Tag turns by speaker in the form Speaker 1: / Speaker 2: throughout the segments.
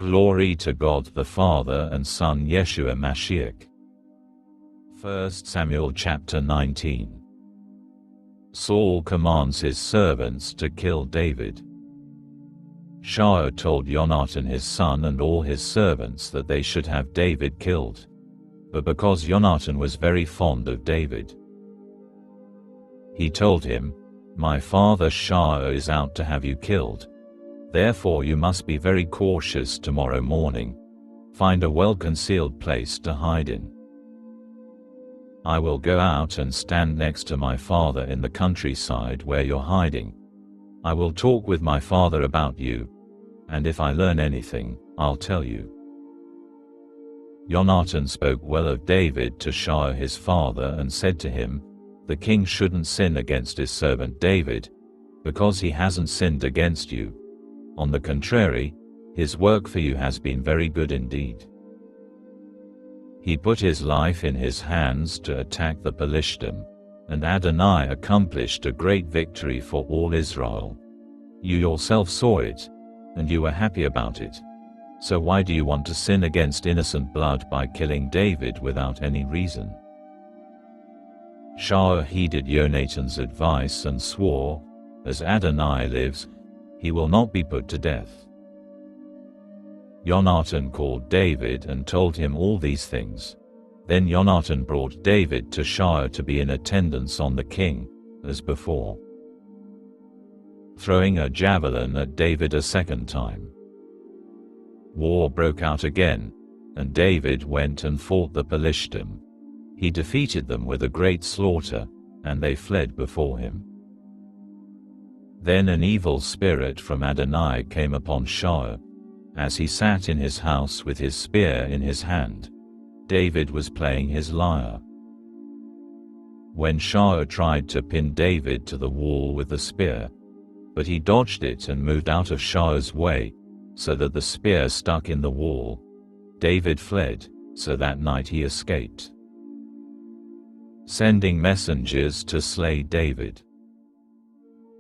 Speaker 1: Glory to God the Father and Son Yeshua Mashiach. 1 Samuel chapter 19. Saul commands his servants to kill David. Shaul told Jonathan his son and all his servants that they should have David killed. But because Jonathan was very fond of David, he told him, "My father Shaul is out to have you killed. Therefore you must be very cautious tomorrow morning. Find a well-concealed place to hide in. I will go out and stand next to my father in the countryside where you're hiding. I will talk with my father about you, and if I learn anything, I'll tell you." Jonathan spoke well of David to Shaul his father and said to him, "The king shouldn't sin against his servant David, because he hasn't sinned against you. On the contrary, his work for you has been very good indeed. He put his life in his hands to attack the Philistine, and Adonai accomplished a great victory for all Israel. You yourself saw it, and you were happy about it. So why do you want to sin against innocent blood by killing David without any reason?" Shaul heeded Jonathan's advice and swore, "As Adonai lives, he will not be put to death." Jonathan called David and told him all these things. Then Jonathan brought David to Shaul to be in attendance on the king, as before, throwing a javelin at David a second time. War broke out again, and David went and fought the Philistine. He defeated them with a great slaughter, and they fled before him. Then an evil spirit from Adonai came upon Shaul. As he sat in his house with his spear in his hand, David was playing his lyre. When Shaul tried to pin David to the wall with the spear, but he dodged it and moved out of Shaul's way, so that the spear stuck in the wall, David fled, so that night he escaped, sending messengers to slay David.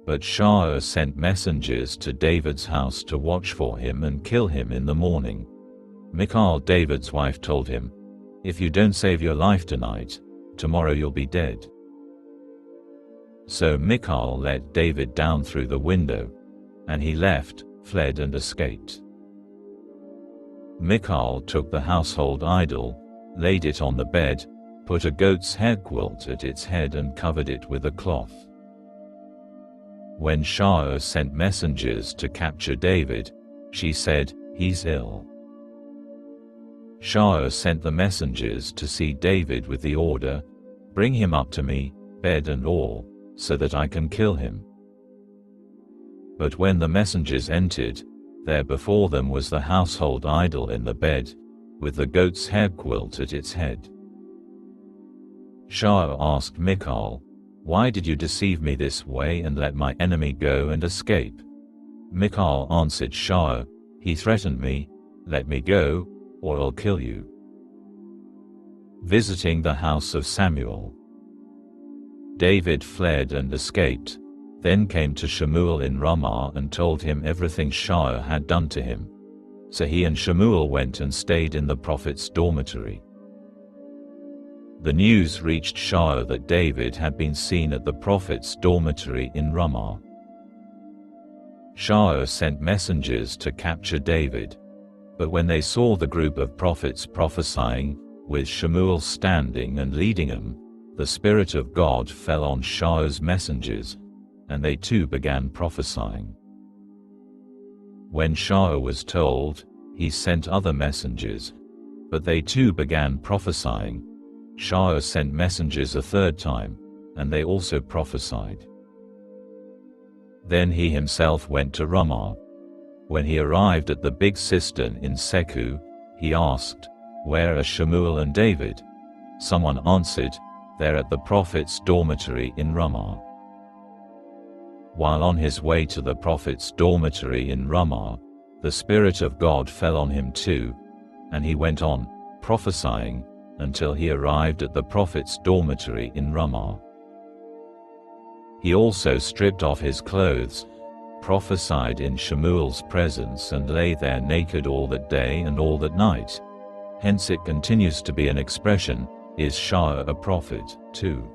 Speaker 1: But Shaul sent messengers to David's house to watch for him and kill him in the morning. Michal, David's wife, told him, "If you don't save your life tonight, tomorrow you'll be dead." So Michal let David down through the window, and he left, fled and escaped. Michal took the household idol, laid it on the bed, put a goat's hair quilt at its head and covered it with a cloth. When Shaul sent messengers to capture David, she said, "He's ill." Shaul sent the messengers to see David with the order, "Bring him up to me, bed and all, so that I can kill him." But when the messengers entered, there before them was the household idol in the bed, with the goat's hair quilt at its head. Shaul asked Michal, "Why did you deceive me this way and let my enemy go and escape?" Michal answered Shaul, "He threatened me, 'Let me go, or I'll kill you.'" Visiting the house of Samuel. David fled and escaped, then came to Shemuel in Ramah and told him everything Shaul had done to him. So he and Shemuel went and stayed in the prophet's dormitory. The news reached Shaul that David had been seen at the prophet's dormitory in Ramah. Shaul sent messengers to capture David, but when they saw the group of prophets prophesying, with Shemuel standing and leading them, the Spirit of God fell on Shaul's messengers, and they too began prophesying. When Shaul was told, he sent other messengers, but they too began prophesying. Shaul sent messengers a third time, and they also prophesied. Then he himself went to Ramah. When he arrived at the big cistern in Seku, he asked, "Where are Shemuel and David?" Someone answered, "They're at the prophet's dormitory in Ramah." While on his way to the prophet's dormitory in Ramah, the Spirit of God fell on him too, and he went on, prophesying, until he arrived at the prophet's dormitory in Ramah. He also stripped off his clothes, prophesied in Shemuel's presence and lay there naked all that day and all that night. Hence it continues to be an expression, is Shah a prophet, too.